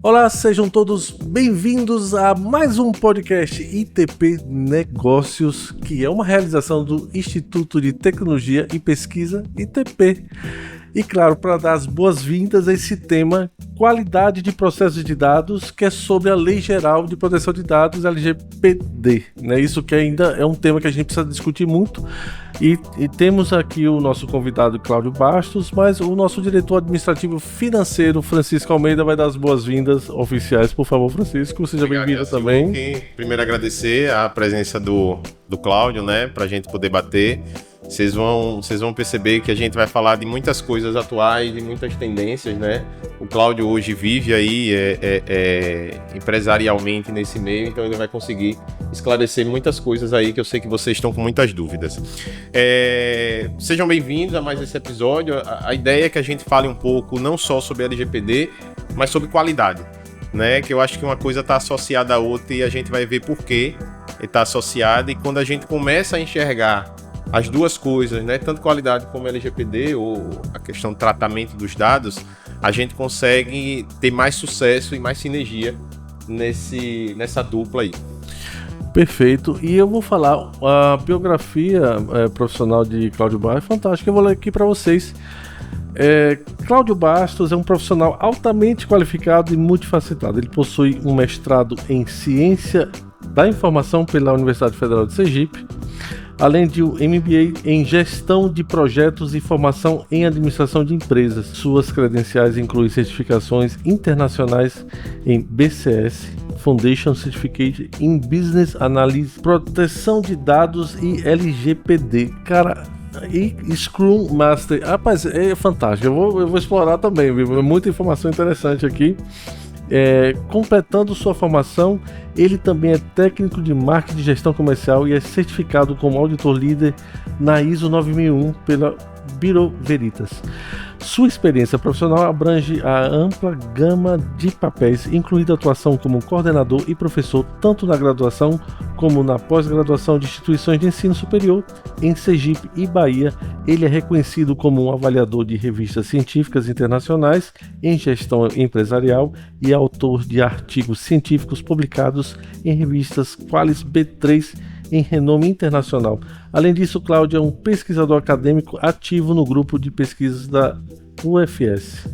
Olá, sejam todos bem-vindos a mais um podcast ITP Negócios, que é uma realização do Instituto de Tecnologia e Pesquisa ITP. E claro, para dar as boas-vindas a esse tema, qualidade de processos de dados, que é sobre a Lei Geral de Proteção de Dados, LGPD. Né? Isso que ainda é um tema que a gente precisa discutir muito. E temos aqui o nosso convidado Cláudio Bastos, mas o nosso diretor administrativo financeiro, Francisco Almeida, vai dar as boas-vindas oficiais. Por favor, Francisco, seja bem-vindo também. Primeiro agradecer a presença do Cláudio, né, para a gente poder bater. Vocês vão perceber que a gente vai falar de muitas coisas atuais, de muitas tendências, né? O Cláudio hoje vive aí empresarialmente nesse meio, então ele vai conseguir esclarecer muitas coisas aí que eu sei que vocês estão com muitas dúvidas. Sejam bem-vindos a mais esse episódio. A ideia é que a gente fale um pouco não só sobre LGPD, mas sobre qualidade, né? Que eu acho que uma coisa está associada à outra e a gente vai ver por que está associada, e quando a gente começa a enxergar as duas coisas, né, tanto qualidade como LGPD, ou a questão do tratamento dos dados, a gente consegue ter mais sucesso e mais sinergia nessa dupla aí. Perfeito, e eu vou falar, a biografia profissional de Cláudio Bastos é fantástica, eu vou ler aqui para vocês. Cláudio Bastos é um profissional altamente qualificado e multifacetado. Ele possui um mestrado em Ciência da Informação pela Universidade Federal de Sergipe, além de um MBA em Gestão de Projetos e Formação em Administração de Empresas. Suas credenciais incluem certificações internacionais em BCS, Foundation Certificate in Business Analysis, Proteção de Dados e LGPD. Cara, e Scrum Master. Rapaz, é fantástico. Eu vou explorar também, viu? Muita informação interessante aqui. Completando sua formação, ele também é técnico de marketing e gestão comercial e é certificado como auditor líder na ISO 9001 pela Bureau Veritas. Sua experiência profissional abrange a ampla gama de papéis, incluindo atuação como coordenador e professor tanto na graduação como na pós-graduação de instituições de ensino superior em Sergipe e Bahia. Ele é reconhecido como um avaliador de revistas científicas internacionais em gestão empresarial e autor de artigos científicos publicados em revistas Qualis B3 em renome internacional. Além disso, Cláudio é um pesquisador acadêmico ativo no grupo de pesquisas da UFS.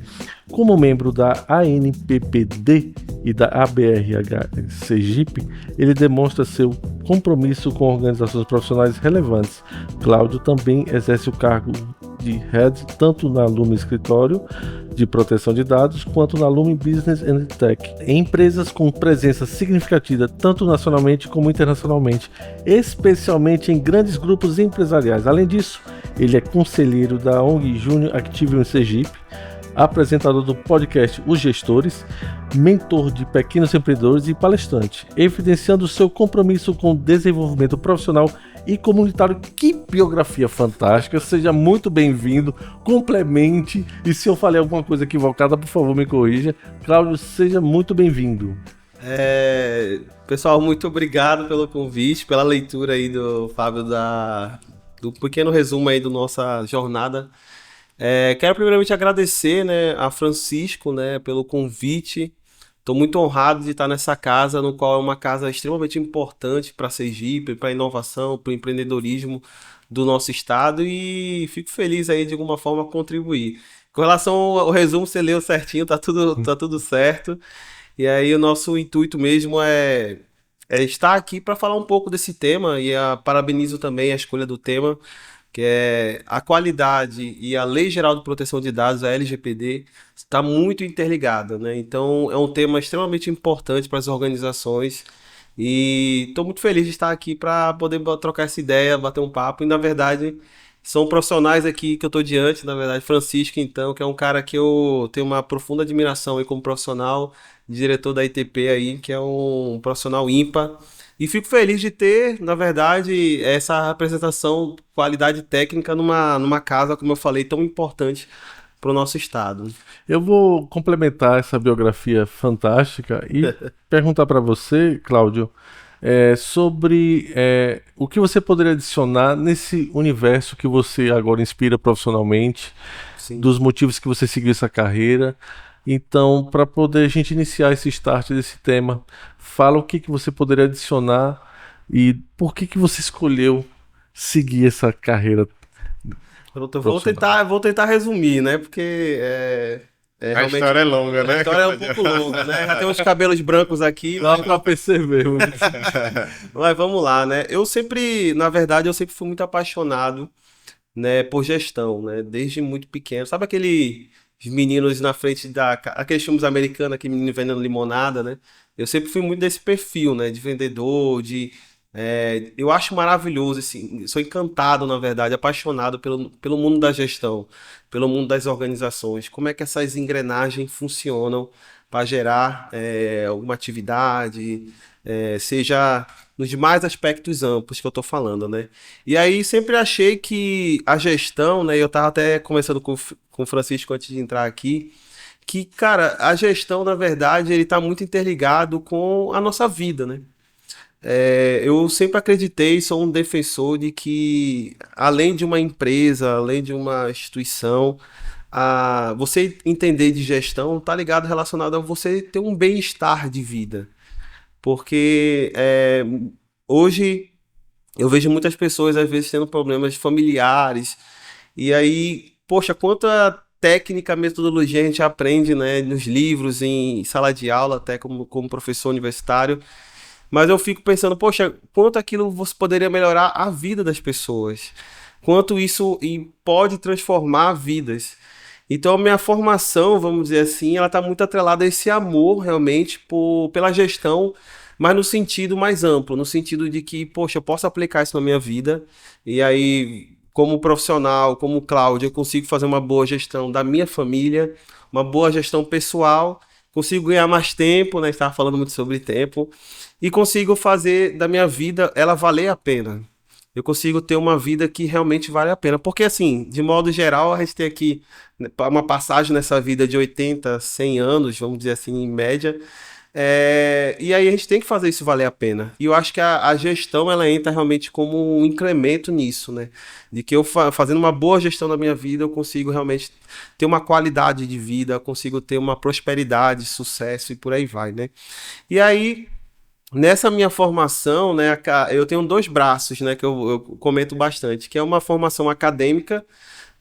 Como membro da ANPPD e da ABRH Sergipe, ele demonstra seu compromisso com organizações profissionais relevantes. Cláudio também exerce o cargo de Head tanto na Lume Escritório de Proteção de Dados quanto na Lume Business and Tech, em empresas com presença significativa tanto nacionalmente como internacionalmente, especialmente em grandes grupos empresariais. Além disso, ele é conselheiro da ONG Júnior Active em Sergipe, apresentador do podcast Os Gestores, mentor de pequenos empreendedores e palestrante, evidenciando seu compromisso com o desenvolvimento profissional e comunitário. Que biografia fantástica, seja muito bem-vindo, complemente, e se eu falei alguma coisa equivocada, por favor me corrija. Cláudio, seja muito bem-vindo. Pessoal, muito obrigado pelo convite, pela leitura aí do Fábio do pequeno resumo aí da nossa jornada. Quero primeiramente agradecer, né, a Francisco, né, pelo convite. Estou muito honrado de estar nessa casa, no qual é uma casa extremamente importante para Sergipe, para a inovação, para o empreendedorismo do nosso estado, e fico feliz aí de alguma forma contribuir. Com relação ao resumo, você leu certinho, tá tudo certo. E aí o nosso intuito mesmo é estar aqui para falar um pouco desse tema, e parabenizo também a escolha do tema, que é a qualidade e a Lei Geral de Proteção de Dados, a LGPD, está muito interligada, né? Então é um tema extremamente importante para as organizações, e estou muito feliz de estar aqui para poder trocar essa ideia, bater um papo. E na verdade são profissionais aqui que eu estou diante, na verdade Francisco, então, que é um cara que eu tenho uma profunda admiração aí como profissional, diretor da ITP aí, que é um profissional ímpar. E fico feliz de ter, na verdade, essa representação, qualidade técnica numa casa, como eu falei, tão importante para o nosso estado. Eu vou complementar essa biografia fantástica e perguntar para você, Cláudio, sobre o que você poderia adicionar nesse universo que você agora inspira profissionalmente, sim, dos motivos que você seguiu essa carreira. Então, para poder a gente iniciar esse start desse tema, fala o que que você poderia adicionar e por que que você escolheu seguir essa carreira Pronto, eu profissional. vou tentar resumir, né? Porque A realmente história é longa, a né? história é um pouco longa, né? Já tem uns cabelos brancos aqui, Dá para perceber. mas vamos lá, né? Eu sempre, na verdade, eu sempre fui muito apaixonado, né, por gestão, né? Desde muito pequeno. Sabe aqueles meninos na frente aqueles filmes americanos, aquele menino vendendo limonada, né? Eu sempre fui muito desse perfil, né? De vendedor, eu acho maravilhoso, assim, sou encantado, na verdade, apaixonado pelo mundo da gestão, pelo mundo das organizações, como é que essas engrenagens funcionam para gerar alguma atividade, seja nos demais aspectos amplos que eu estou falando, né? E aí sempre achei que a gestão, né? Eu estava até conversando com o Francisco antes de entrar aqui, que, cara, a gestão, na verdade, ele está muito interligado com a nossa vida, né? Eu sempre acreditei, sou um defensor de que, além de uma empresa, além de uma instituição, você entender de gestão está ligado, relacionado a você ter um bem-estar de vida. Porque hoje eu vejo muitas pessoas, às vezes, tendo problemas familiares, e aí, poxa, quanta técnica, metodologia a gente aprende, né, nos livros, em sala de aula, até como professor universitário. Mas eu fico pensando, poxa, quanto aquilo você poderia melhorar a vida das pessoas? Quanto isso pode transformar vidas? Então, a minha formação, vamos dizer assim, ela está muito atrelada a esse amor, realmente, pela gestão, mas no sentido mais amplo, no sentido de que, poxa, eu posso aplicar isso na minha vida, e aí, como profissional, como Cláudio, eu consigo fazer uma boa gestão da minha família, uma boa gestão pessoal, consigo ganhar mais tempo, né? Estava falando muito sobre tempo, e consigo fazer da minha vida ela valer a pena. Eu consigo ter uma vida que realmente vale a pena. Porque, assim, de modo geral, a gente tem aqui uma passagem nessa vida de 80, 100 anos, vamos dizer assim, em média. E aí a gente tem que fazer isso valer a pena. E eu acho que a gestão, ela entra realmente como um incremento nisso, né? De que eu fazendo uma boa gestão da minha vida, eu consigo realmente ter uma qualidade de vida, eu consigo ter uma prosperidade, sucesso e por aí vai, né? E aí, nessa minha formação, né, eu tenho dois braços, né, que eu comento bastante, que é uma formação acadêmica,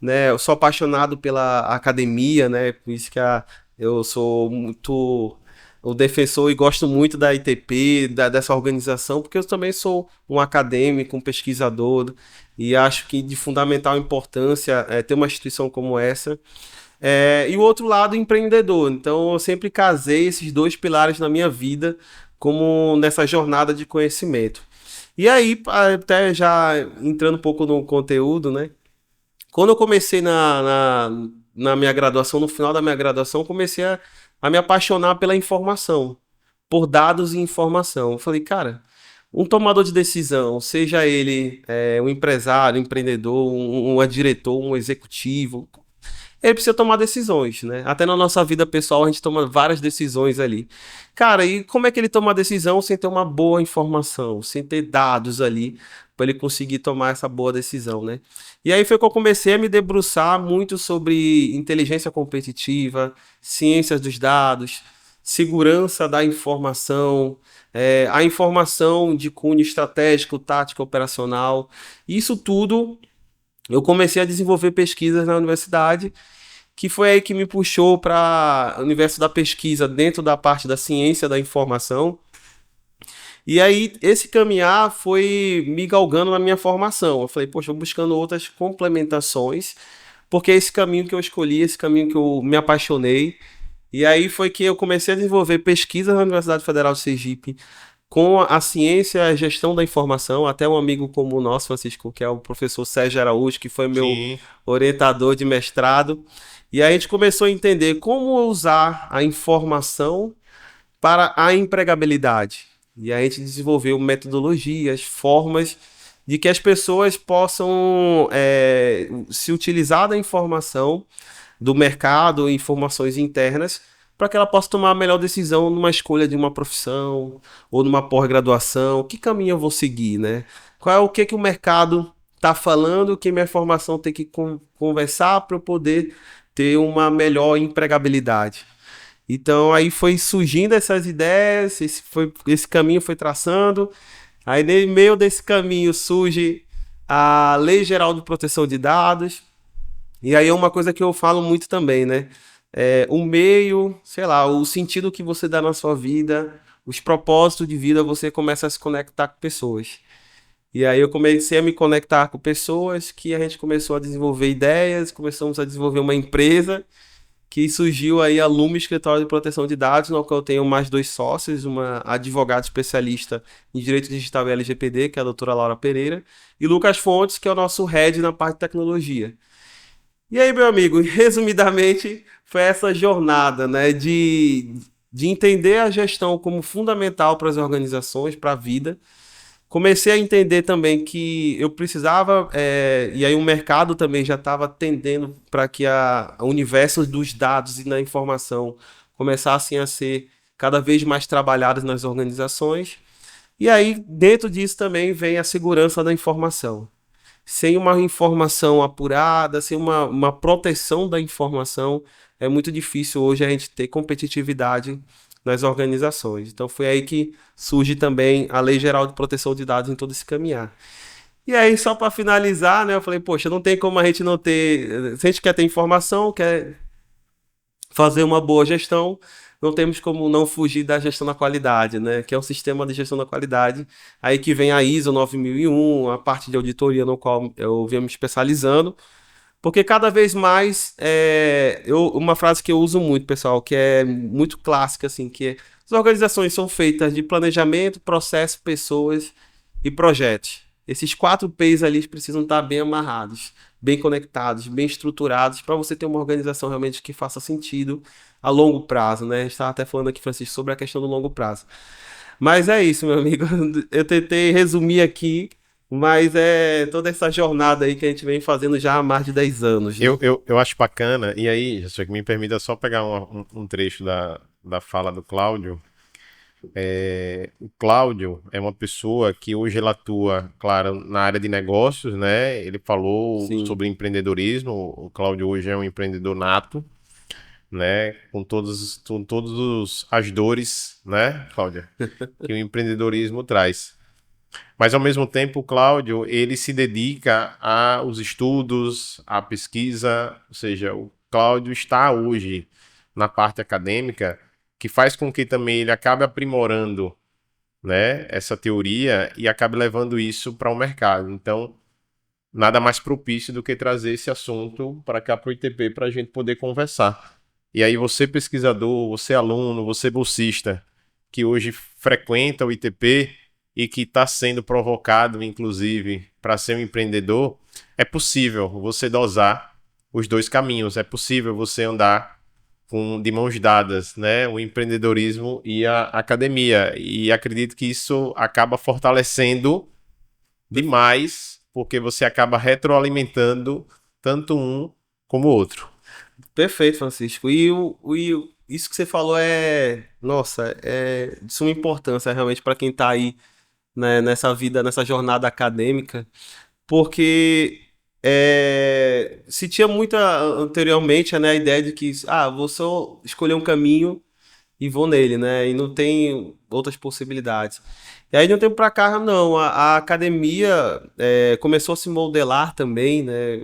né, eu sou apaixonado pela academia, né, por isso que eu sou muito o defensor e gosto muito da ITP, dessa organização, porque eu também sou um acadêmico, um pesquisador, e acho que de fundamental importância ter uma instituição como essa. E o outro lado, empreendedor. Então, eu sempre casei esses dois pilares na minha vida, como nessa jornada de conhecimento. E aí, até já entrando um pouco no conteúdo, né? Quando eu comecei na minha graduação, no final da minha graduação, eu comecei a me apaixonar pela informação, por dados e informação. Eu falei, cara, um tomador de decisão, seja ele um empresário, um empreendedor, um diretor, um executivo, ele precisa tomar decisões, né? Até na nossa vida pessoal a gente toma várias decisões ali. Cara, e como é que ele toma a decisão sem ter uma boa informação, sem ter dados ali para ele conseguir tomar essa boa decisão, né? E aí foi que eu comecei a me debruçar muito sobre inteligência competitiva, ciências dos dados, segurança da informação, a informação de cunho estratégico, tático, operacional. Isso tudo eu comecei a desenvolver pesquisas na universidade, que foi aí que me puxou para o universo da pesquisa dentro da parte da ciência da informação. E aí esse caminhar foi me galgando na minha formação. Eu falei, poxa, eu buscando outras complementações, porque é esse caminho que eu escolhi, esse caminho que eu me apaixonei. E aí foi que eu comecei a desenvolver pesquisas na Universidade Federal de Sergipe, com a ciência e a gestão da informação, até um amigo como o nosso, Francisco, que é o professor Sérgio Araújo, que foi meu Sim. orientador de mestrado. E aí a gente começou a entender como usar a informação para a empregabilidade. E aí a gente desenvolveu metodologias, formas de que as pessoas possam se utilizar da informação do mercado, informações internas, para que ela possa tomar a melhor decisão numa escolha de uma profissão ou numa pós-graduação. Que caminho eu vou seguir, né? Qual é o que o mercado está falando, que minha formação tem que conversar para eu poder ter uma melhor empregabilidade. Então aí foi surgindo essas ideias, esse caminho foi traçando. Aí no meio desse caminho surge a Lei Geral de Proteção de Dados. E aí é uma coisa que eu falo muito também, né? O meio, sei lá, o sentido que você dá na sua vida, os propósitos de vida, você começa a se conectar com pessoas. E aí eu comecei a me conectar com pessoas, que a gente começou a desenvolver ideias, começamos a desenvolver uma empresa, que surgiu aí a Lume Escritório de Proteção de Dados, no qual eu tenho mais 2 sócios, uma advogada especialista em Direito Digital e LGPD, que é a doutora Laura Pereira, e Lucas Fontes, que é o nosso head na parte de tecnologia. E aí, meu amigo, resumidamente, foi essa jornada, né, de entender a gestão como fundamental para as organizações, para a vida. Comecei a entender também que eu precisava, e aí o mercado também já estava tendendo para que o universo dos dados e da informação começassem a ser cada vez mais trabalhados nas organizações. E aí, dentro disso também vem a segurança da informação. Sem uma informação apurada, sem uma proteção da informação, é muito difícil hoje a gente ter competitividade nas organizações. Então foi aí que surge também a Lei Geral de Proteção de Dados em todo esse caminhar. E aí, só para finalizar, né, eu falei, poxa, não tem como a gente não ter... Se a gente quer ter informação, quer fazer uma boa gestão, não temos como não fugir da gestão da qualidade, né? Que é um sistema de gestão da qualidade. Aí que vem a ISO 9001, a parte de auditoria no qual eu venho me especializando. Porque cada vez mais, uma frase que eu uso muito, pessoal, que é muito clássica, assim, que é, as organizações são feitas de planejamento, processo, pessoas e projetos. Esses 4 P's ali precisam estar bem amarrados, bem conectados, bem estruturados, para você ter uma organização realmente que faça sentido a longo prazo, né? A gente estava até falando aqui, Francisco, sobre a questão do longo prazo. Mas é isso, meu amigo. Eu tentei resumir aqui, mas é toda essa jornada aí que a gente vem fazendo já há mais de 10 anos. Né? Eu acho bacana, e aí, se me permita só pegar um trecho da fala do Cláudio. O Cláudio é uma pessoa que hoje ele atua, claro, na área de negócios, né? Ele falou Sim. sobre empreendedorismo. O Cláudio hoje é um empreendedor nato, né? Com todos as dores, né, Cláudia, que o empreendedorismo traz. Mas ao mesmo tempo, o Cláudio, ele se dedica aos estudos, à pesquisa, ou seja, o Cláudio está hoje na parte acadêmica, que faz com que também ele acabe aprimorando, né, essa teoria e acabe levando isso para o mercado. Então, nada mais propício do que trazer esse assunto para cá para o ITP para a gente poder conversar. E aí você pesquisador, você aluno, você bolsista, que hoje frequenta o ITP e que está sendo provocado, inclusive, para ser um empreendedor, é possível você dosar os 2 caminhos, é possível você andar de mãos dadas, né, o empreendedorismo e a academia, e acredito que isso acaba fortalecendo demais, porque você acaba retroalimentando tanto um como o outro. Perfeito, Francisco. Isso que você falou nossa, é de suma importância realmente para quem está aí, né, nessa vida, nessa jornada acadêmica, porque se tinha anteriormente, né, a ideia de que vou só escolher um caminho e vou nele, né, e não tem outras possibilidades. E aí de um tempo para cá, não, a academia começou a se modelar também, né,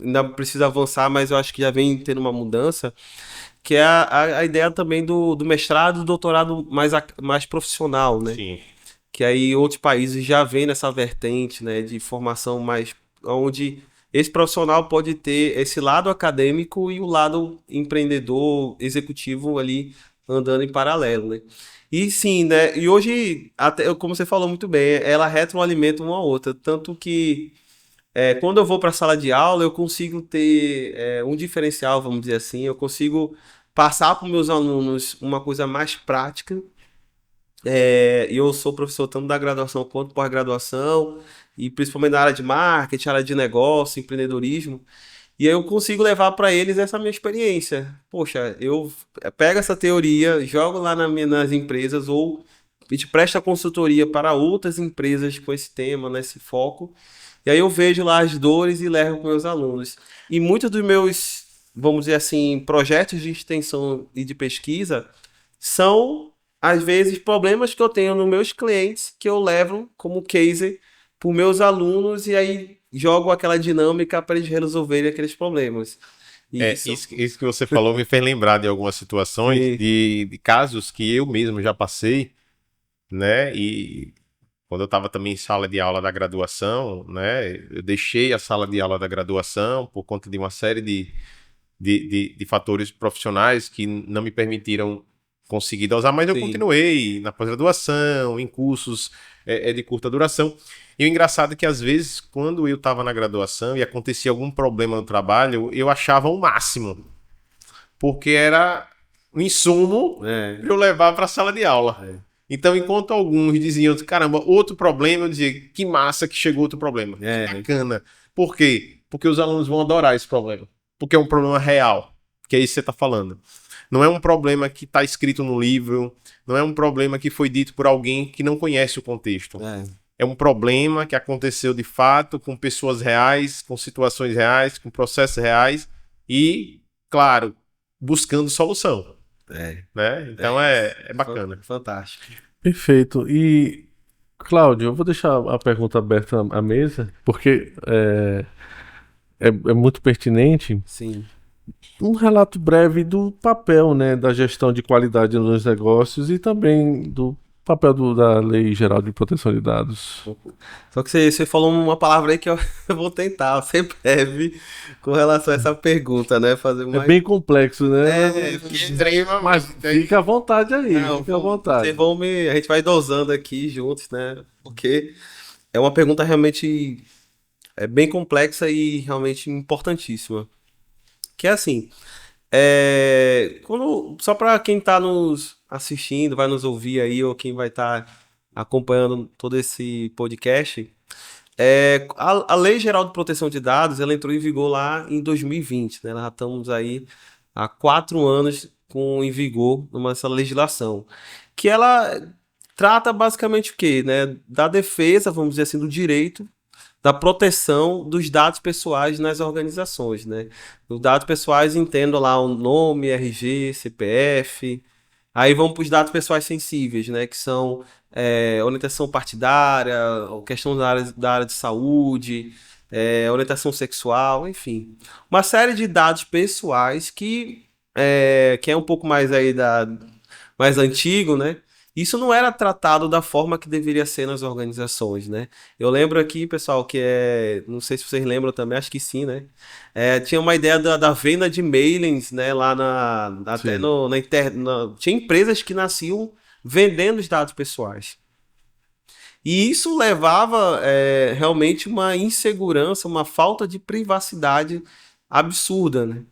ainda precisa avançar, mas eu acho que já vem tendo uma mudança, que é a ideia também do mestrado, do doutorado mais profissional, né? Sim. Que aí outros países já vêm nessa vertente, né, de formação mais, onde esse profissional pode ter esse lado acadêmico e o lado empreendedor, executivo ali andando em paralelo, né? E sim, né? E hoje, até, como você falou muito bem, ela retroalimenta uma a outra, tanto que quando eu vou para a sala de aula, eu consigo ter um diferencial, vamos dizer assim, eu consigo passar para os meus alunos uma coisa mais prática. E eu sou professor tanto da graduação quanto pós-graduação, e principalmente na área de marketing, área de negócio, empreendedorismo. E aí eu consigo levar para eles essa minha experiência. Poxa, eu pego essa teoria, jogo lá nas empresas, ou a gente presta consultoria para outras empresas com esse tema, nesse foco. E aí eu vejo lá as dores e levo com meus alunos. E muitos dos meus vamos dizer assim, projetos de extensão e de pesquisa são, às vezes, problemas que eu tenho nos meus clientes que eu levo como case para os meus alunos e aí jogo aquela dinâmica para eles resolverem aqueles problemas. E Isso que você falou me fez lembrar de algumas situações, Sim. de casos que eu mesmo já passei, né? E quando eu estava também em sala de aula da graduação, né? Eu deixei a sala de aula da graduação por conta de uma série de fatores profissionais que não me permitiram conseguir dosar, mas eu Sim. continuei na pós-graduação, em cursos de curta duração. E o engraçado é que, às vezes, quando eu estava na graduação e acontecia algum problema no trabalho, eu achava o máximo, porque era um insumo para eu levar para a sala de aula. Então, enquanto alguns diziam, caramba, outro problema, eu dizia, que massa que chegou outro problema. Que bacana. Por quê? Porque os alunos vão adorar esse problema. Porque é um problema real, que é isso que você está falando. Não é um problema que está escrito no livro, não é um problema que foi dito por alguém que não conhece o contexto. É um problema que aconteceu de fato com pessoas reais, com situações reais, com processos reais e, claro, buscando solução. Né? Então é bacana. Fantástico. Perfeito. E, Cláudio, eu vou deixar a pergunta aberta à mesa, porque é muito pertinente. Sim. Um relato breve do papel, né, da gestão de qualidade nos negócios e também do papel da Lei Geral de Proteção de Dados. Só que você falou uma palavra aí que eu vou tentar ser breve com relação a essa pergunta, né? Fazer É bem complexo, né? Extrema, mas fica à vontade aí, Não, fica à vontade. a gente vai dosando aqui juntos, né? Porque é uma pergunta realmente bem complexa e realmente importantíssima. Que é assim, só para quem está nos assistindo, vai nos ouvir aí, ou quem vai estar acompanhando todo esse podcast, a Lei Geral de Proteção de Dados, ela entrou em vigor lá em 2020, né? Nós já estamos aí há 4 anos em vigor nessa legislação, que ela trata basicamente o quê, né? Da defesa, vamos dizer assim, do direito da proteção dos dados pessoais nas organizações, né? Os dados pessoais, entendo lá o nome, RG, CPF. Aí vamos para os dados pessoais sensíveis, né? Que são orientação partidária, questão da área de saúde, orientação sexual, enfim. Uma série de dados pessoais que é um pouco mais aí mais antigo, né? Isso não era tratado da forma que deveria ser nas organizações, né? Eu lembro aqui, pessoal, não sei se vocês lembram também, acho que sim, né? Tinha uma ideia da venda de mailings, né? Lá até na internet. Tinha empresas que nasciam vendendo os dados pessoais. E isso levava realmente uma insegurança, uma falta de privacidade absurda, né?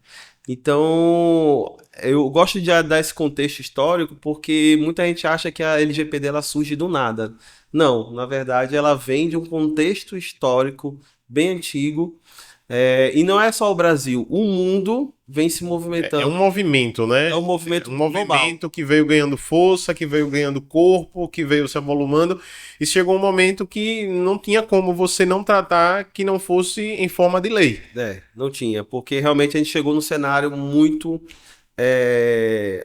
Então, eu gosto de dar esse contexto histórico porque muita gente acha que a LGPD ela surge do nada. Não, na verdade ela vem de um contexto histórico bem antigo. E não é só o Brasil, o mundo vem se movimentando. É um movimento, né? É um movimento movimento que veio ganhando força, que veio ganhando corpo, que veio se avolumando. E chegou um momento que não tinha como você não tratar que não fosse em forma de lei. Não tinha, porque realmente a gente chegou num cenário muito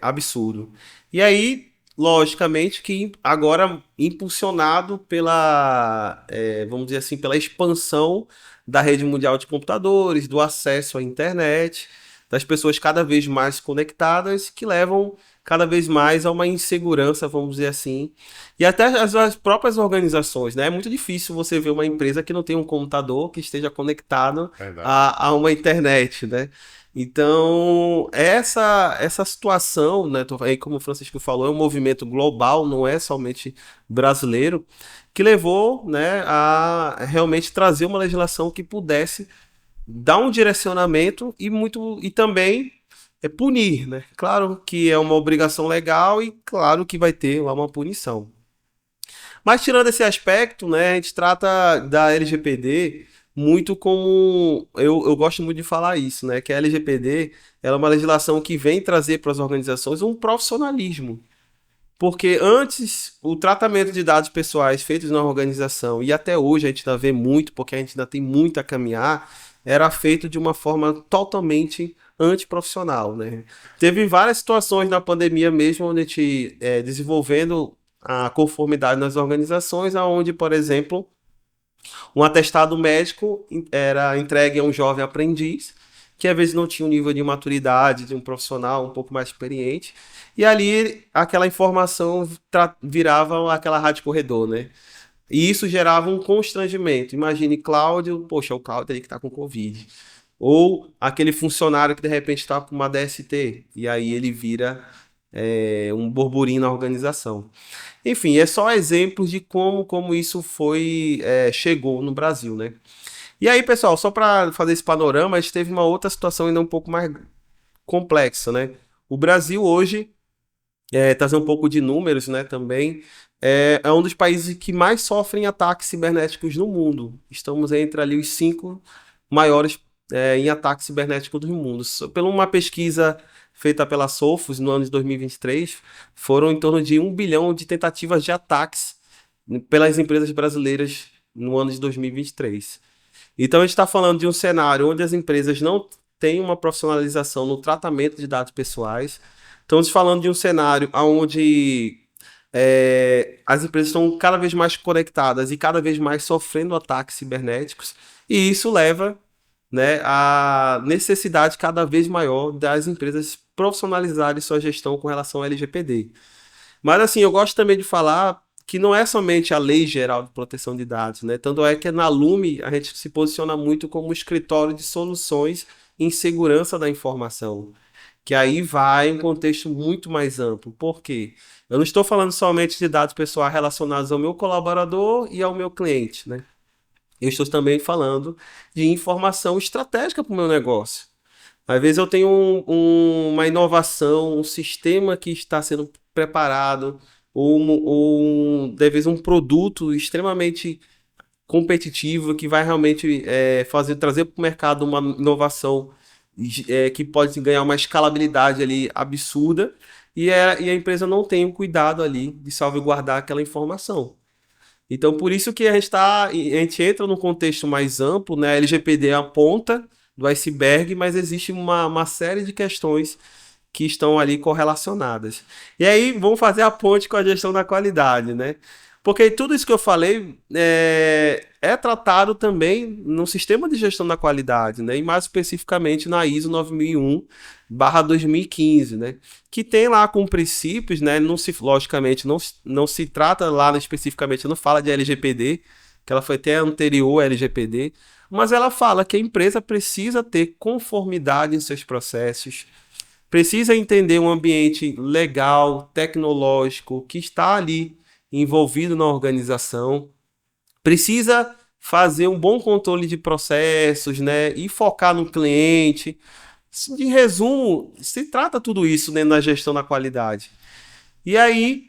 absurdo. E aí, logicamente, que agora impulsionado pela, vamos dizer assim, pela expansão da rede mundial de computadores, do acesso à internet, das pessoas cada vez mais conectadas, que levam cada vez mais a uma insegurança, vamos dizer assim. E até as próprias organizações, né? É muito difícil você ver uma empresa que não tem um computador que esteja conectado a uma internet, né? Então, essa situação, né, aí como o Francisco falou, é um movimento global, não é somente brasileiro, que levou, né, a realmente trazer uma legislação que pudesse dar um direcionamento e também punir, né? Claro que é uma obrigação legal e claro que vai ter lá uma punição. Mas tirando esse aspecto, né, a gente trata da LGPD muito como... Eu gosto muito de falar isso, né? Que a LGPD ela é uma legislação que vem trazer para as organizações um profissionalismo. Porque antes, o tratamento de dados pessoais feitos na organização, e até hoje a gente ainda vê muito, porque a gente ainda tem muito a caminhar, era feito de uma forma totalmente antiprofissional, né? Teve várias situações na pandemia mesmo, onde a gente desenvolvendo a conformidade nas organizações, onde, por exemplo, um atestado médico era entregue a um jovem aprendiz, que às vezes não tinha um nível de maturidade de um profissional um pouco mais experiente, e ali aquela informação virava aquela rádio corredor, né? E isso gerava um constrangimento. Imagine Cláudio, poxa, o Cláudio aí que está com Covid. Ou aquele funcionário que de repente está com uma DST, e aí ele vira um burburinho na organização. Enfim, é só exemplos de como isso chegou no Brasil, né? E aí, pessoal, só para fazer esse panorama, a gente teve uma outra situação ainda um pouco mais complexa, né? O Brasil hoje, trazer um pouco de números, né, também, é um dos países que mais sofrem ataques cibernéticos no mundo. Estamos entre ali os 5 maiores em ataques cibernéticos do mundo. Por uma pesquisa feita pela Sophos no ano de 2023, foram em torno de 1 bilhão de tentativas de ataques pelas empresas brasileiras no ano de 2023. Então a gente está falando de um cenário onde as empresas não têm uma profissionalização no tratamento de dados pessoais. Estamos falando de um cenário onde as empresas estão cada vez mais conectadas e cada vez mais sofrendo ataques cibernéticos, e isso leva, né, a necessidade cada vez maior das empresas profissionalizarem sua gestão com relação ao LGPD. Mas assim, eu gosto também de falar que não é somente a Lei Geral de Proteção de Dados, né? Tanto é que na Lume a gente se posiciona muito como um escritório de soluções em segurança da informação, que aí vai em um contexto muito mais amplo. Por quê? Eu não estou falando somente de dados pessoais relacionados ao meu colaborador e ao meu cliente, né? Eu estou também falando de informação estratégica para o meu negócio. Às vezes eu tenho uma inovação, um sistema que está sendo preparado, ou talvez um produto extremamente competitivo que vai realmente trazer para o mercado uma inovação que pode ganhar uma escalabilidade ali absurda, e a empresa não tem o cuidado ali de salvaguardar aquela informação. Então, por isso que a gente entra num contexto mais amplo, né? A LGPD é a ponta do iceberg, mas existe uma série de questões que estão ali correlacionadas. E aí, vamos fazer a ponte com a gestão da qualidade, né? Porque tudo isso que eu falei é tratado também no sistema de gestão da qualidade, né? E mais especificamente na ISO 9001/2015, né? Que tem lá com princípios, né? Logicamente, não se trata lá especificamente, não fala de LGPD, que ela foi até anterior à LGPD, mas ela fala que a empresa precisa ter conformidade em seus processos, precisa entender um ambiente legal, tecnológico, que está ali envolvido na organização, precisa fazer um bom controle de processos, né, e focar no cliente. De resumo, se trata tudo isso dentro da gestão da qualidade. E aí,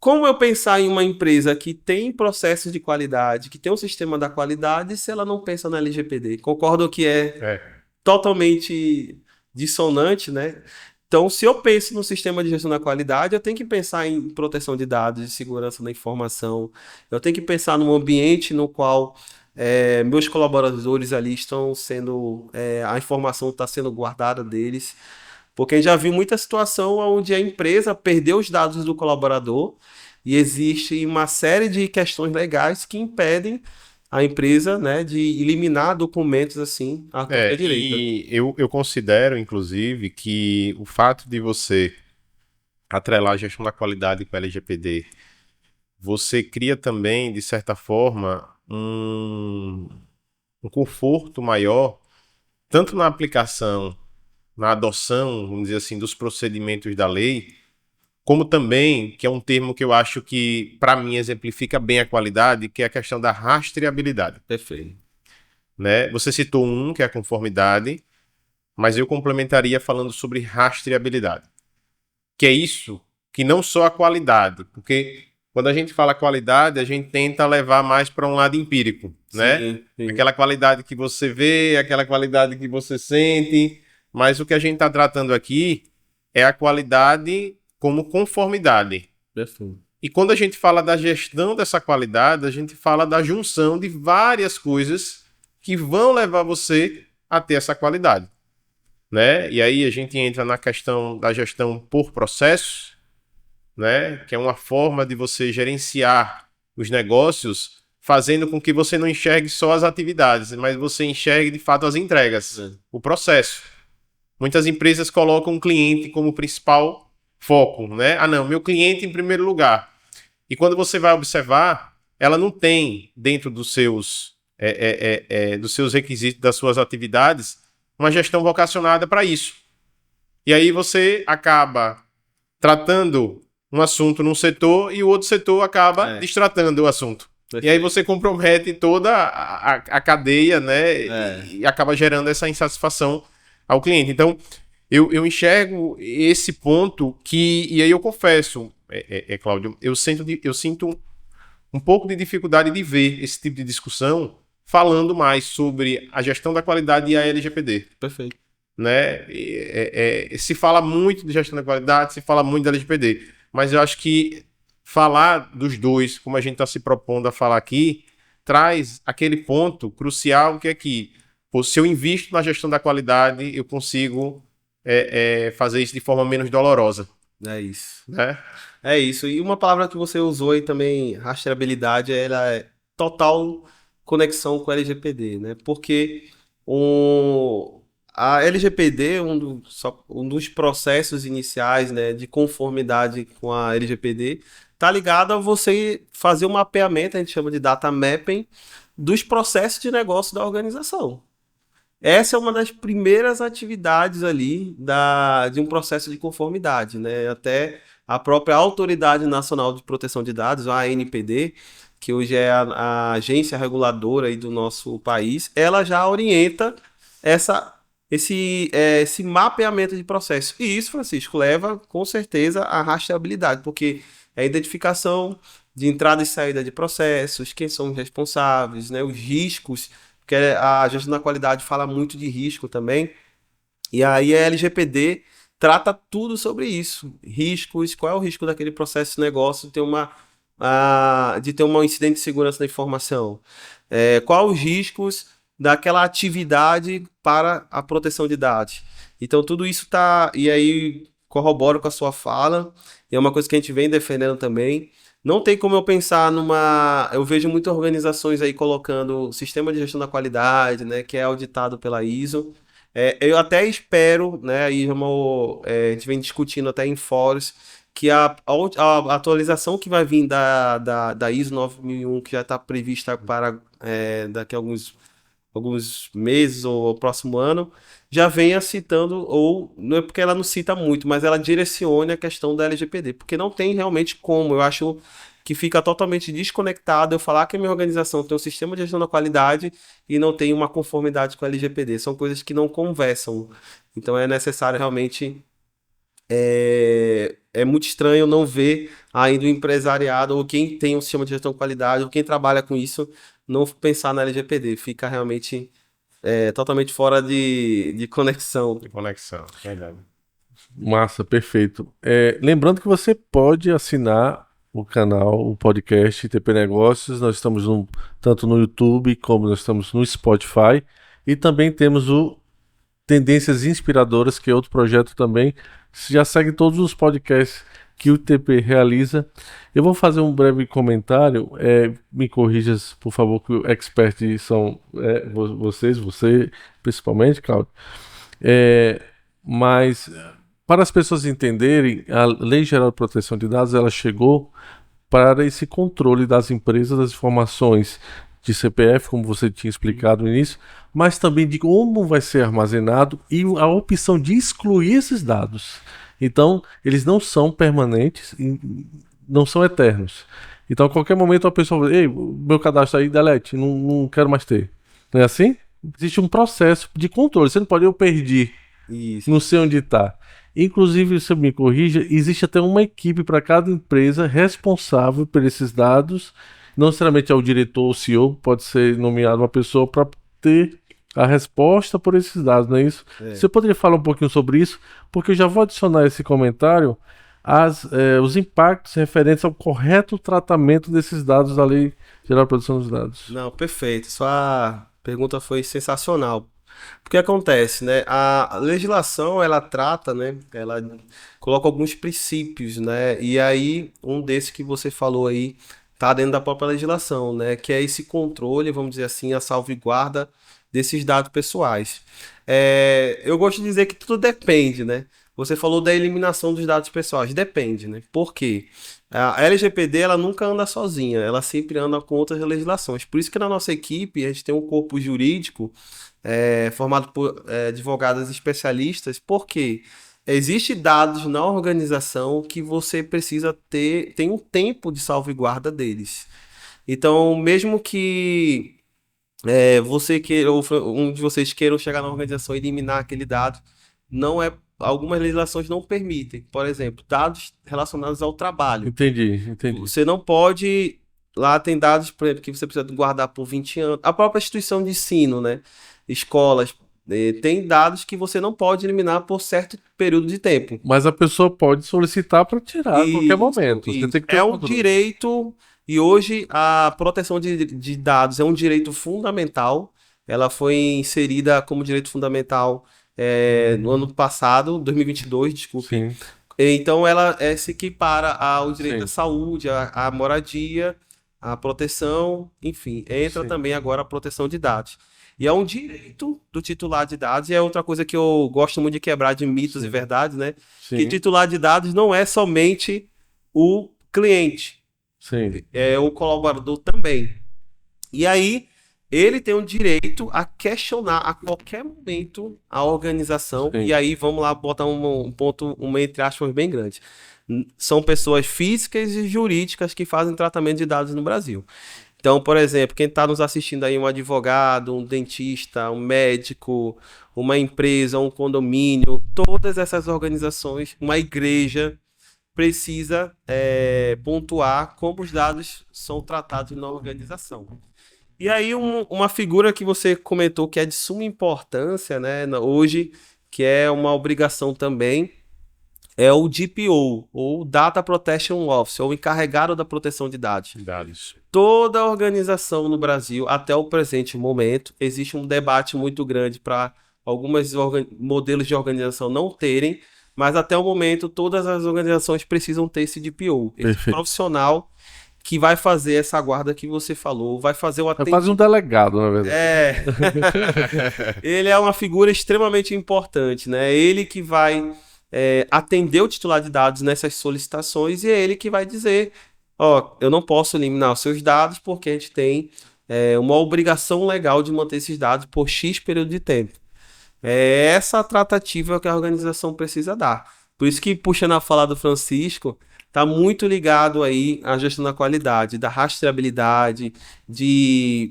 como eu pensar em uma empresa que tem processos de qualidade, que tem um sistema da qualidade, se ela não pensa na LGPD? Concordo que é totalmente dissonante, né? Então, se eu penso no sistema de gestão da qualidade, eu tenho que pensar em proteção de dados, de segurança da informação. Eu tenho que pensar num ambiente no qual meus colaboradores ali estão sendo... a informação está sendo guardada deles. Porque a gente já viu muita situação onde a empresa perdeu os dados do colaborador e existe uma série de questões legais que impedem a empresa, né, de eliminar documentos assim à torta direita. E eu considero, inclusive, que o fato de você atrelar a gestão da qualidade com a LGPD, você cria também, de certa forma, um conforto maior, tanto na aplicação, na adoção, vamos dizer assim, dos procedimentos da lei, como também, que é um termo que eu acho que, para mim, exemplifica bem a qualidade, que é a questão da rastreabilidade. Perfeito. Né? Você citou que é a conformidade, mas eu complementaria falando sobre rastreabilidade. Que é isso, que não só a qualidade, porque quando a gente fala qualidade, a gente tenta levar mais para um lado empírico, né? Sim. Aquela qualidade que você vê, aquela qualidade que você sente, mas o que a gente está tratando aqui é a qualidade como conformidade. Perfeito. E quando a gente fala da gestão dessa qualidade, a gente fala da junção de várias coisas que vão levar você a ter essa qualidade. né? E aí a gente entra na questão da gestão por processo, né? Que é uma forma de você gerenciar os negócios, fazendo com que você não enxergue só as atividades, mas você enxergue de fato as entregas, o processo. Muitas empresas colocam o cliente como principal foco, né? Ah, não, meu cliente em primeiro lugar. E quando você vai observar, ela não tem dentro dos seus requisitos, das suas atividades, uma gestão vocacionada para isso. E aí você acaba tratando um assunto num setor e o outro setor acaba destratando o assunto. Perfeito. E aí você compromete toda a cadeia, né? E acaba gerando essa insatisfação ao cliente. Então, eu enxergo esse ponto que... E aí eu confesso, Cláudio, eu sinto um pouco de dificuldade de ver esse tipo de discussão falando mais sobre a gestão da qualidade e a LGPD. Perfeito. Né? Se fala muito de gestão da qualidade, se fala muito da LGPD, mas eu acho que falar dos dois, como a gente está se propondo a falar aqui, traz aquele ponto crucial que é que, se eu invisto na gestão da qualidade, eu consigo fazer isso de forma menos dolorosa. É isso. Né? É isso. E uma palavra que você usou aí também, rastreabilidade, ela é total conexão com a LGPD, né? Porque a LGPD, um dos processos iniciais, né, de conformidade com a LGPD, está ligado a você fazer um mapeamento, a gente chama de data mapping, dos processos de negócio da organização. Essa é uma das primeiras atividades ali de um processo de conformidade, né? Até a própria Autoridade Nacional de Proteção de Dados, a ANPD, que hoje é a agência reguladora aí do nosso país, ela já orienta esse mapeamento de processo. E isso, Francisco, leva com certeza à rastreabilidade, porque é a identificação de entrada e saída de processos, quem são os responsáveis, né, os riscos, porque a gestão da qualidade fala muito de risco também. E aí a LGPD trata tudo sobre isso. Riscos, qual é o risco daquele processo de negócio de ter um incidente de segurança da informação? Quais os riscos daquela atividade para a proteção de dados? Então tudo isso tá... E aí corroboro com a sua fala, e é uma coisa que a gente vem defendendo também. Não tem como eu pensar eu vejo muitas organizações aí colocando sistema de gestão da qualidade, né, que é auditado pela ISO. Eu até espero, né, aí a gente vem discutindo até em fóruns, que a atualização que vai vir da ISO 9001, que já está prevista para daqui a alguns meses ou o próximo ano, já venha citando, ou não é porque ela não cita muito, mas ela direcione a questão da LGPD, porque não tem realmente como. Eu acho que fica totalmente desconectado eu falar que a minha organização tem um sistema de gestão da qualidade e não tem uma conformidade com a LGPD. São coisas que não conversam. Então é necessário realmente... É muito estranho não ver ainda o empresariado, ou quem tem um sistema de gestão de qualidade, ou quem trabalha com isso, não pensar na LGPD. Fica realmente totalmente fora de conexão. De conexão, verdade. Massa, perfeito. Lembrando que você pode assinar o canal, o podcast TP Negócios. Nós estamos tanto no YouTube como nós estamos no Spotify. E também temos o Tendências Inspiradoras, que é outro projeto também. Você já segue todos os podcasts que o TP realiza. Eu vou fazer um breve comentário. Me corrijas, por favor, que o expert são você principalmente, Cláudio. Mas para as pessoas entenderem, a Lei Geral de Proteção de Dados, ela chegou para esse controle das empresas, das informações de CPF, como você tinha explicado no início, mas também de como vai ser armazenado e a opção de excluir esses dados. Então, eles não são permanentes, não são eternos. Então, a qualquer momento a pessoa fala, ei, meu cadastro aí, delete, não quero mais ter. Não é assim? Existe um processo de controle. Você não pode, eu perdi, isso, não sei onde está. Inclusive, se eu me corrija, existe até uma equipe para cada empresa responsável por esses dados. Não necessariamente é o diretor ou CEO, pode ser nomeado uma pessoa para ter a resposta por esses dados, não é isso? Você poderia falar um pouquinho sobre isso? Porque eu já vou adicionar esse comentário os impactos referentes ao correto tratamento desses dados da Lei Geral de Proteção dos Dados. Não, perfeito. Sua pergunta foi sensacional. Porque acontece, né? A legislação, ela trata, né? Ela coloca alguns princípios, né? E aí, um desses que você falou aí, tá dentro da própria legislação, né? Que é esse controle, vamos dizer assim, a salvaguarda desses dados pessoais. Eu gosto de dizer que tudo depende, né? Você falou da eliminação dos dados pessoais. Depende, né? Por quê? A LGPD, ela nunca anda sozinha, ela sempre anda com outras legislações. Por isso que na nossa equipe, a gente tem um corpo jurídico formado por advogados especialistas, porque existe dados na organização que você precisa ter, tem um tempo de salvaguarda deles. Então, mesmo que você queira, ou um de vocês queiram chegar na organização e eliminar aquele dado, não é, algumas legislações não permitem. Por exemplo, dados relacionados ao trabalho. Entendi. Você não pode. Lá tem dados, por exemplo, que você precisa guardar por 20 anos. A própria instituição de ensino, né? Escolas, tem dados que você não pode eliminar por certo período de tempo. Mas a pessoa pode solicitar para tirar a qualquer momento. Você tem que ter um direito, e hoje a proteção de dados é um direito fundamental. Ela foi inserida como direito fundamental no ano passado, 2022, desculpe. Sim. Então ela se equipara ao direito Sim. à saúde, à moradia, à proteção, enfim. Entra Sim. também agora a proteção de dados. E é um direito do titular de dados, e é outra coisa que eu gosto muito de quebrar de mitos e verdades, né? Sim. Que titular de dados não é somente o cliente, Sim. é o colaborador também. E aí, ele tem o direito a questionar a qualquer momento a organização. Sim. E aí, vamos lá botar um ponto, entre aspas, bem grande. São pessoas físicas e jurídicas que fazem tratamento de dados no Brasil. Então, por exemplo, quem está nos assistindo aí, um advogado, um dentista, um médico, uma empresa, um condomínio, todas essas organizações, uma igreja, precisa pontuar como os dados são tratados na organização. E aí uma figura que você comentou que é de suma importância, né, hoje, que é uma obrigação também, é o DPO, ou Data Protection Officer, ou encarregado da proteção de dados. Toda organização no Brasil, até o presente momento, existe um debate muito grande para alguns modelos de organização não terem, mas até o momento todas as organizações precisam ter esse DPO, esse profissional que vai fazer essa guarda que você falou, vai fazer o atendimento. Vai fazer um delegado, na verdade. Ele é uma figura extremamente importante, né? Ele que vai atender o titular de dados nessas solicitações e é ele que vai dizer, eu não posso eliminar os seus dados porque a gente tem uma obrigação legal de manter esses dados por X período de tempo. É essa a tratativa que a organização precisa dar. Por isso que, puxando a fala do Francisco, está muito ligado aí à gestão da qualidade, da rastreabilidade, de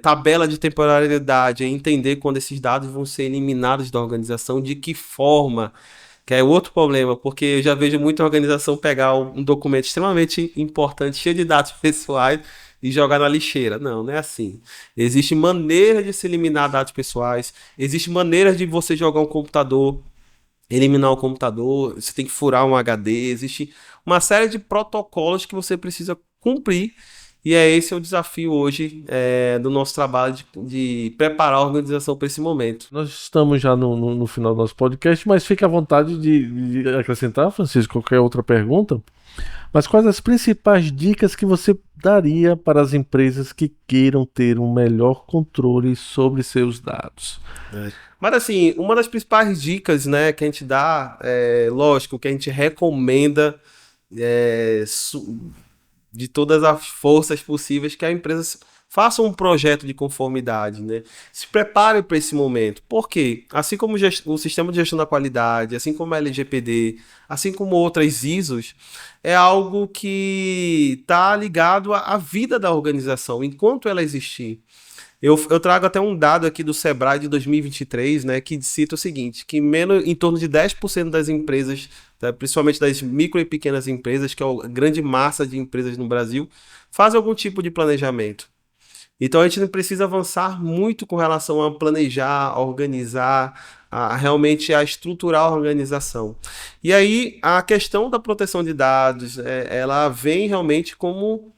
tabela de temporalidade, entender quando esses dados vão ser eliminados da organização, de que forma, que é outro problema, porque eu já vejo muita organização pegar um documento extremamente importante, cheio de dados pessoais, e jogar na lixeira. Não é assim. Existe maneira de se eliminar dados pessoais, existe maneira de você jogar um computador, eliminar o computador, você tem que furar um HD, existe uma série de protocolos que você precisa cumprir, e esse é o desafio hoje do nosso trabalho de preparar a organização para esse momento. Nós estamos já no final do nosso podcast, mas fique à vontade de acrescentar, Francisco, qualquer outra pergunta. Mas quais as principais dicas que você daria para as empresas que queiram ter um melhor controle sobre seus dados? Mas assim, uma das principais dicas, né, que a gente dá, lógico, que a gente recomenda de todas as forças possíveis, que a empresa faça um projeto de conformidade, né? Se prepare para esse momento. Por quê? Assim como o sistema de gestão da qualidade, assim como a LGPD, assim como outras ISOs, é algo que está ligado à vida da organização, enquanto ela existir. Eu trago até um dado aqui do Sebrae de 2023, né, que cita o seguinte, que em torno de 10% das empresas, principalmente das micro e pequenas empresas, que é a grande massa de empresas no Brasil, fazem algum tipo de planejamento. Então a gente não precisa avançar muito com relação a planejar, a organizar, realmente a estruturar a organização. E aí a questão da proteção de dados, ela vem realmente como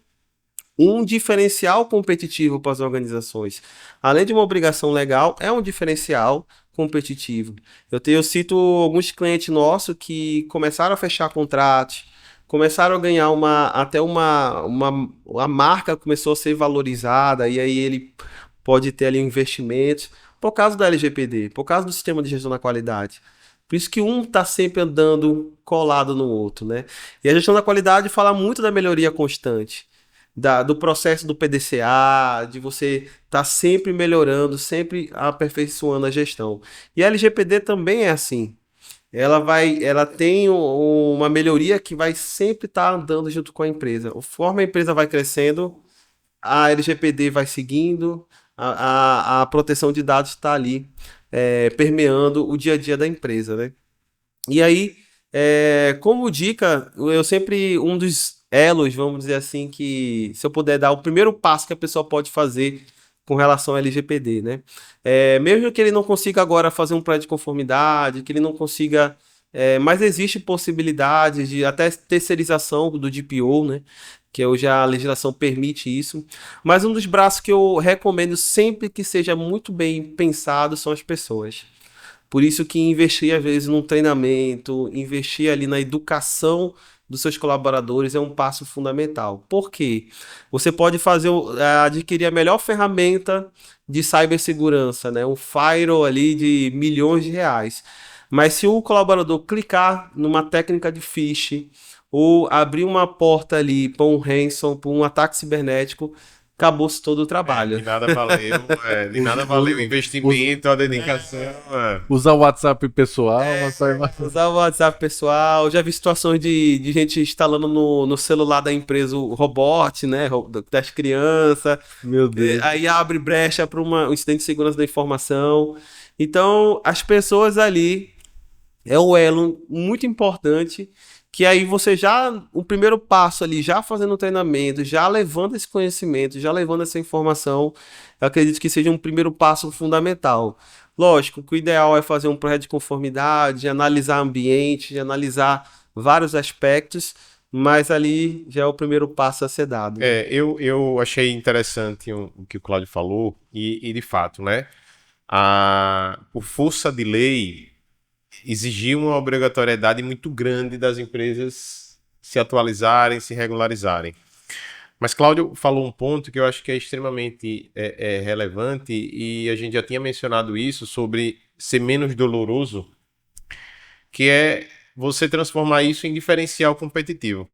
um diferencial competitivo para as organizações. Além de uma obrigação legal, é um diferencial competitivo. Eu cito alguns clientes nossos que começaram a fechar contratos, começaram a ganhar a marca começou a ser valorizada, e aí ele pode ter ali investimentos, por causa da LGPD, por causa do sistema de gestão da qualidade. Por isso que um está sempre andando colado no outro, né? E a gestão da qualidade fala muito da melhoria constante, do processo do PDCA, de você estar sempre melhorando, sempre aperfeiçoando a gestão. E a LGPD também é assim. Ela tem uma melhoria que vai sempre estar andando junto com a empresa. Conforme a empresa vai crescendo, a LGPD vai seguindo, a proteção de dados está ali, permeando o dia a dia da empresa, né? E aí, como dica, um dos elos, vamos dizer assim, que se eu puder dar o primeiro passo que a pessoa pode fazer com relação ao LGPD, né? Mesmo que ele não consiga agora fazer um plano de conformidade, que ele não consiga, mas existe possibilidade de até terceirização do DPO, né? Que hoje a legislação permite isso. Mas um dos braços que eu recomendo sempre que seja muito bem pensado são as pessoas. Por isso que investir, às vezes, num treinamento, investir ali na educação dos seus colaboradores é um passo fundamental. Por quê? Você pode adquirir a melhor ferramenta de cibersegurança, né? Um firewall ali de milhões de reais. Mas se o colaborador clicar numa técnica de phishing ou abrir uma porta ali para um ransom, para um ataque cibernético, acabou-se todo o trabalho. De nada valeu o investimento, a dedicação. Usar o WhatsApp pessoal. Usar o WhatsApp pessoal. Já vi situações de gente instalando no celular da empresa o robot, né? Das crianças. Meu Deus. Aí abre brecha para um incidente de segurança da informação. Então, as pessoas ali é um elo muito importante, que aí o primeiro passo ali, já fazendo o treinamento, já levando esse conhecimento, já levando essa informação, eu acredito que seja um primeiro passo fundamental. Lógico que o ideal é fazer um projeto de conformidade, analisar ambiente, analisar vários aspectos, mas ali já é o primeiro passo a ser dado. Eu achei interessante o que o Cláudio falou, e de fato, né? Por força de lei, exigia uma obrigatoriedade muito grande das empresas se atualizarem, se regularizarem. Mas Cláudio falou um ponto que eu acho que é extremamente relevante, e a gente já tinha mencionado isso sobre ser menos doloroso, que é você transformar isso em diferencial competitivo.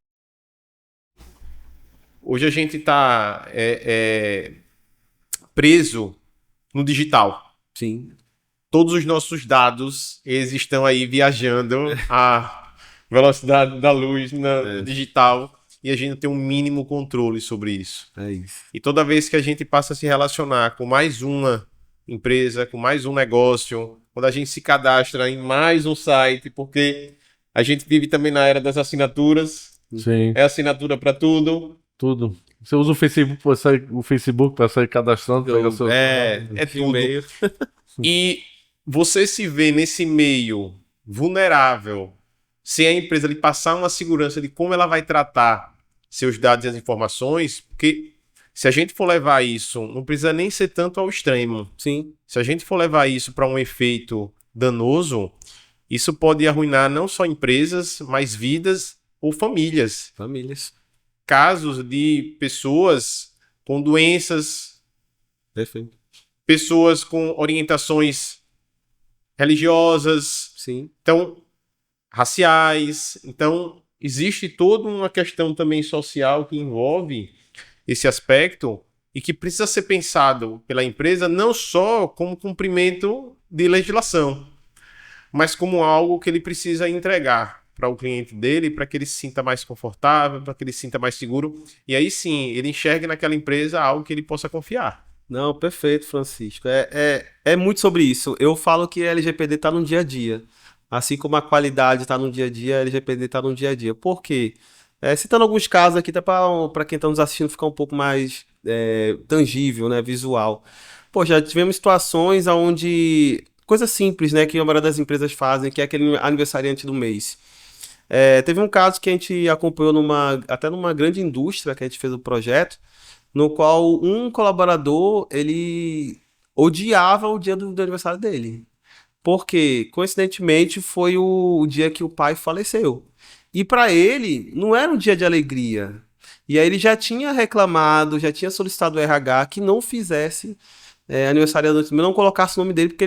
Hoje a gente está preso no digital. Sim. Todos os nossos dados, eles estão aí viajando a velocidade da luz na digital, e a gente não tem um mínimo controle sobre isso. É isso. E toda vez que a gente passa a se relacionar com mais uma empresa, com mais um negócio, quando a gente se cadastra em mais um site, porque a gente vive também na era das assinaturas. Sim. É assinatura para tudo. Tudo. Você usa o Facebook para sair cadastrando. É tudo. E você se vê nesse meio vulnerável, sem a empresa lhe passar uma segurança de como ela vai tratar seus dados e as informações, porque se a gente for levar isso, não precisa nem ser tanto ao extremo. Sim. Se a gente for levar isso para um efeito danoso, isso pode arruinar não só empresas, mas vidas ou famílias. Casos de pessoas com doenças, perfeito, pessoas com orientações religiosas, sim, então raciais. Então existe toda uma questão também social que envolve esse aspecto e que precisa ser pensado pela empresa não só como cumprimento de legislação, mas como algo que ele precisa entregar para o cliente dele, para que ele se sinta mais confortável, para que ele se sinta mais seguro, e aí sim, ele enxergue naquela empresa algo que ele possa confiar. Não, perfeito, Francisco. É muito sobre isso. Eu falo que a LGPD está no dia a dia. Assim como a qualidade está no dia a dia, a LGPD está no dia a dia. Por quê? Citando alguns casos aqui, até para quem está nos assistindo ficar um pouco mais tangível, né, visual. Pô, já tivemos situações onde... Coisa simples, né, que a maioria das empresas fazem, que é aquele aniversariante do mês. Teve um caso que a gente acompanhou até numa grande indústria que a gente fez o projeto, no qual um colaborador, ele odiava o dia do aniversário dele. Porque, coincidentemente, foi o dia que o pai faleceu. E para ele, não era um dia de alegria. E aí ele já tinha reclamado, já tinha solicitado o RH que não fizesse aniversário da noite, não colocasse o nome dele, porque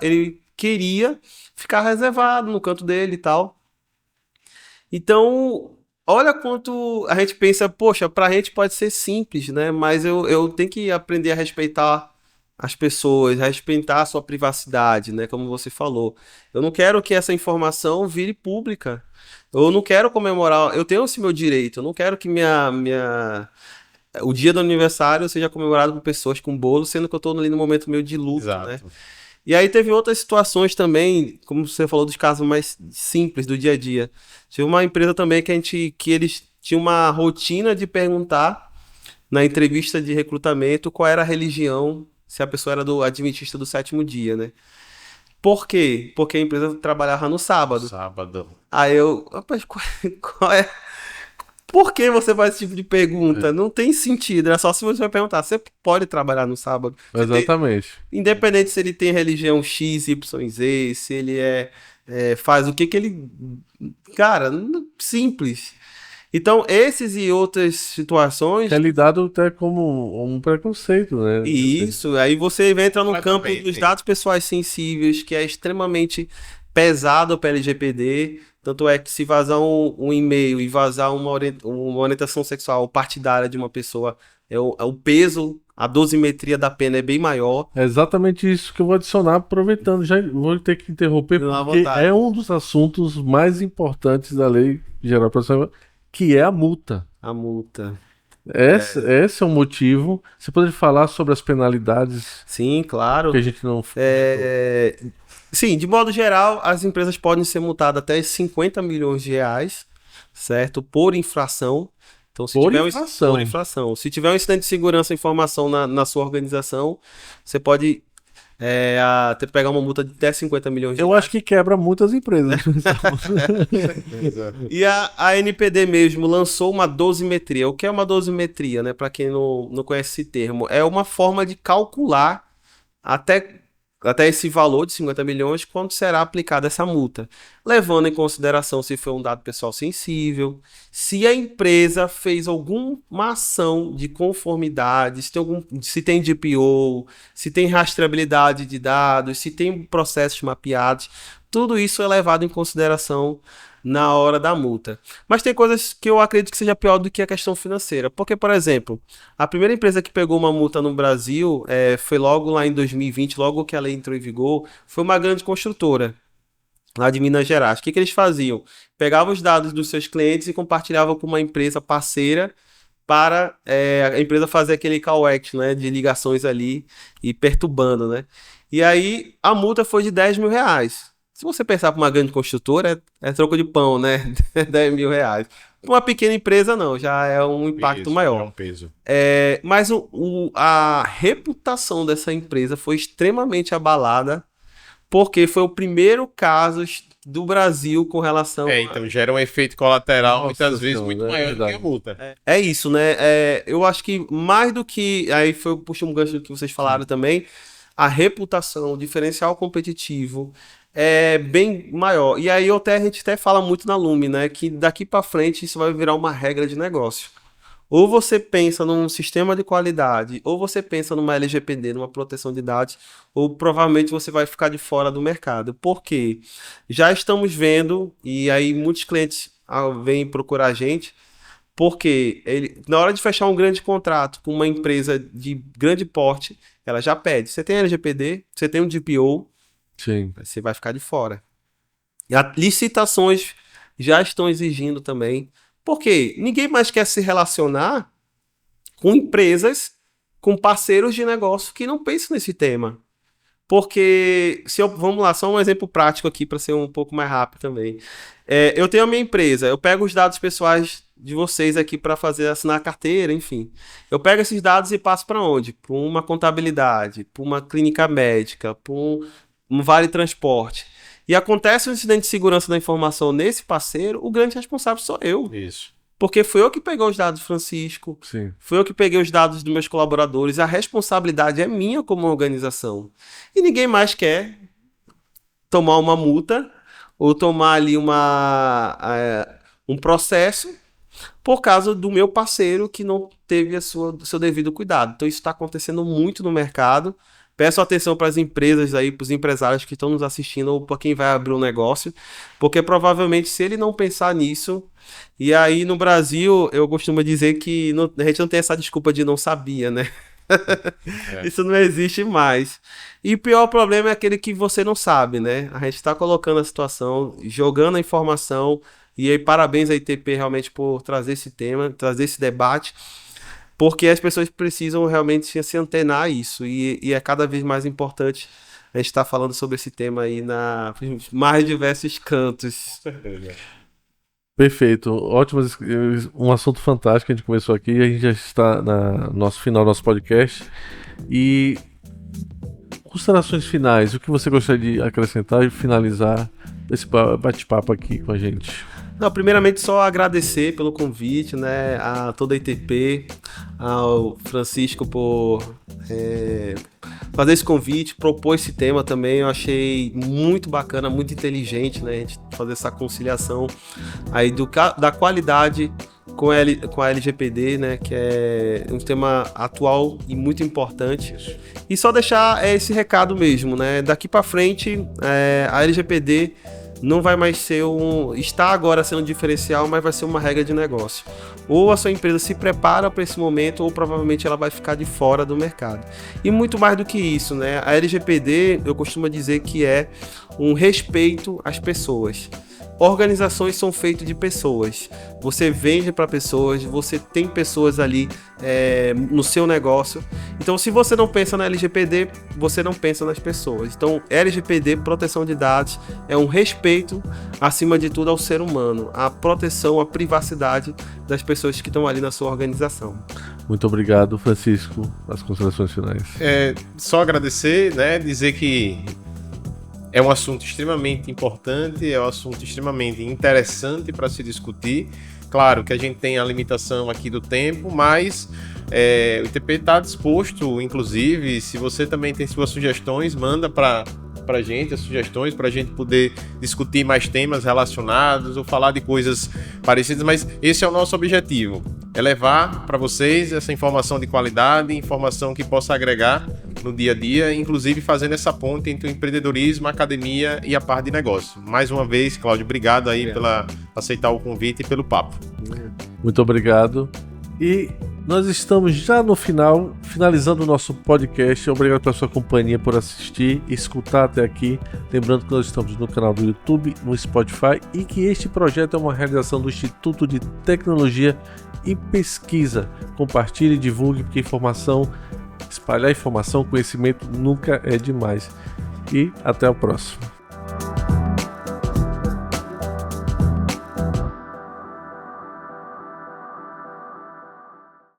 ele queria ficar reservado no canto dele e tal. Então, olha quanto a gente pensa, poxa, pra gente pode ser simples, né? Mas eu tenho que aprender a respeitar as pessoas, a respeitar a sua privacidade, né? Como você falou. Eu não quero que essa informação vire pública. Eu não quero comemorar, eu tenho esse meu direito, eu não quero que o dia do aniversário seja comemorado por pessoas com bolo, sendo que eu tô ali no momento meio de luto, Exato. né? E aí teve outras situações também, como você falou, dos casos mais simples do dia a dia. Tive uma empresa também que eles tinham uma rotina de perguntar na entrevista de recrutamento qual era a religião, se a pessoa era do adventista do sétimo dia, né? Por quê? Porque a empresa trabalhava no sábado. Sábado. Aí rapaz, qual é? Por que você faz esse tipo de pergunta? Não tem sentido. É só se você vai perguntar, você pode trabalhar no sábado? Exatamente. Independente se ele tem religião X, Y, Z, se ele faz o que ele... Cara, simples. Então, esses e outras situações... É lidado até como um preconceito, né? Isso, aí você entra no campo dos dados pessoais sensíveis, que é extremamente pesado para LGPD. Tanto é que se vazar um e-mail e vazar uma orientação sexual partidária de uma pessoa, o peso, a dosimetria da pena é bem maior. É exatamente isso que eu vou adicionar, aproveitando, já vou ter que interromper, porque é um dos assuntos mais importantes da Lei Geral de Proteção, que é a multa. A multa. Esse é o motivo. Você poderia falar sobre as penalidades? Sim, claro. Que a gente não... Sim, de modo geral, as empresas podem ser multadas até 50 milhões de reais, certo? Por infração. Então, por infração. Se tiver um incidente de segurança e informação na sua organização, você pode até pegar uma multa de até 50 milhões de reais. Eu acho que quebra muitas empresas. E a NPD mesmo lançou uma dosimetria. O que é uma dosimetria, né? Para quem não conhece esse termo, é uma forma de calcular até esse valor de 50 milhões, quando será aplicada essa multa, levando em consideração se foi um dado pessoal sensível, se a empresa fez alguma ação de conformidade, se tem DPO, se tem rastreabilidade de dados, se tem processos mapeados, tudo isso é levado em consideração na hora da multa. Mas tem coisas que eu acredito que seja pior do que a questão financeira. Porque, por exemplo, a primeira empresa que pegou uma multa no Brasil foi logo lá em 2020, logo que a lei entrou em vigor, foi uma grande construtora lá de Minas Gerais. O que eles faziam? Pegavam os dados dos seus clientes e compartilhavam com uma empresa parceira para a empresa fazer aquele call action, né, de ligações ali e perturbando, né? E aí a multa foi de 10 mil reais. Se você pensar para uma grande construtora, é troco de pão, né? 10 mil reais. Para uma pequena empresa, não, já é um impacto maior. É um peso. Mas a reputação dessa empresa foi extremamente abalada, porque foi o primeiro caso do Brasil com relação... Então gera um efeito colateral, muitas vezes, senhora, muito maior do que a multa. É isso, né? Eu acho que mais do que... Aí puxa um gancho do que vocês falaram também, a reputação, o diferencial competitivo é bem maior. E aí a gente até fala muito na Lume, né? Que daqui para frente isso vai virar uma regra de negócio. Ou você pensa num sistema de qualidade, ou você pensa numa LGPD, numa proteção de dados, ou provavelmente você vai ficar de fora do mercado. Por quê? Já estamos vendo, e aí muitos clientes vêm procurar a gente, porque na hora de fechar um grande contrato com uma empresa de grande porte, ela já pede. Você tem LGPD, você tem um DPO, sim, você vai ficar de fora. E as licitações já estão exigindo também. Porque ninguém mais quer se relacionar com empresas, com parceiros de negócio que não pensam nesse tema. Porque, vamos lá, só um exemplo prático aqui para ser um pouco mais rápido também. Eu tenho a minha empresa, eu pego os dados pessoais de vocês aqui para assinar a carteira, enfim. Eu pego esses dados e passo para onde? Para uma contabilidade, para uma clínica médica, para um vale transporte. e acontece um incidente de segurança da informação nesse parceiro, o grande responsável sou eu. Isso. Porque foi eu que peguei os dados do Francisco, Sim. foi eu que peguei os dados dos meus colaboradores, a responsabilidade é minha como organização. E ninguém mais quer tomar uma multa ou tomar ali um processo por causa do meu parceiro que não teve seu devido cuidado. Então isso está acontecendo muito no mercado. Peço atenção para as empresas aí, para os empresários que estão nos assistindo ou para quem vai abrir um negócio, porque provavelmente se ele não pensar nisso, e aí no Brasil eu costumo dizer que a gente não tem essa desculpa de não sabia, né? Isso não existe mais. E o pior problema é aquele que você não sabe, né? A gente está colocando a situação, jogando a informação, e aí parabéns à ITP realmente por trazer esse tema, trazer esse debate, porque as pessoas precisam realmente se antenar a isso, e é cada vez mais importante a gente estar falando sobre esse tema aí nos mais diversos cantos. Perfeito, ótimo, um assunto fantástico que a gente começou aqui, a gente já está no nosso final do nosso podcast, e considerações finais, o que você gostaria de acrescentar e finalizar esse bate-papo aqui com a gente? Não, primeiramente só agradecer pelo convite, né, a toda a ITP, ao Francisco por fazer esse convite, propor esse tema também. Eu achei muito bacana, muito inteligente, né, a gente fazer essa conciliação aí da qualidade com a LGPD, né, que é um tema atual e muito importante. E só deixar esse recado mesmo, né, daqui para frente a LGPD não vai mais ser está agora sendo um diferencial, mas vai ser uma regra de negócio. Ou a sua empresa se prepara para esse momento, ou provavelmente ela vai ficar de fora do mercado. E muito mais do que isso, né? A LGPD, eu costumo dizer que é um respeito às pessoas. Organizações são feitas de pessoas. Você vende para pessoas, você tem pessoas ali no seu negócio. Então, se você não pensa na LGPD, você não pensa nas pessoas. Então, LGPD, proteção de dados, é um respeito, acima de tudo, ao ser humano. A proteção, a privacidade das pessoas que estão ali na sua organização. Muito obrigado, Francisco. As considerações finais. Só agradecer, né? Dizer que é um assunto extremamente importante, é um assunto extremamente interessante para se discutir. Claro que a gente tem a limitação aqui do tempo, mas o ITP está disposto, inclusive, se você também tem suas sugestões, manda para a gente as sugestões para a gente poder discutir mais temas relacionados ou falar de coisas parecidas, mas esse é o nosso objetivo, é levar para vocês essa informação de qualidade, informação que possa agregar no dia a dia, inclusive fazendo essa ponte entre o empreendedorismo, a academia e a parte de negócio. Mais uma vez, Cláudio, obrigado aí pela aceitar o convite e pelo papo. Muito obrigado. E nós estamos já no final, finalizando o nosso podcast. Obrigado pela sua companhia, por assistir e escutar até aqui. Lembrando que nós estamos no canal do YouTube, no Spotify, e que este projeto é uma realização do Instituto de Tecnologia e Pesquisa. Compartilhe e divulgue, porque espalhar informação, conhecimento nunca é demais. E até o próximo.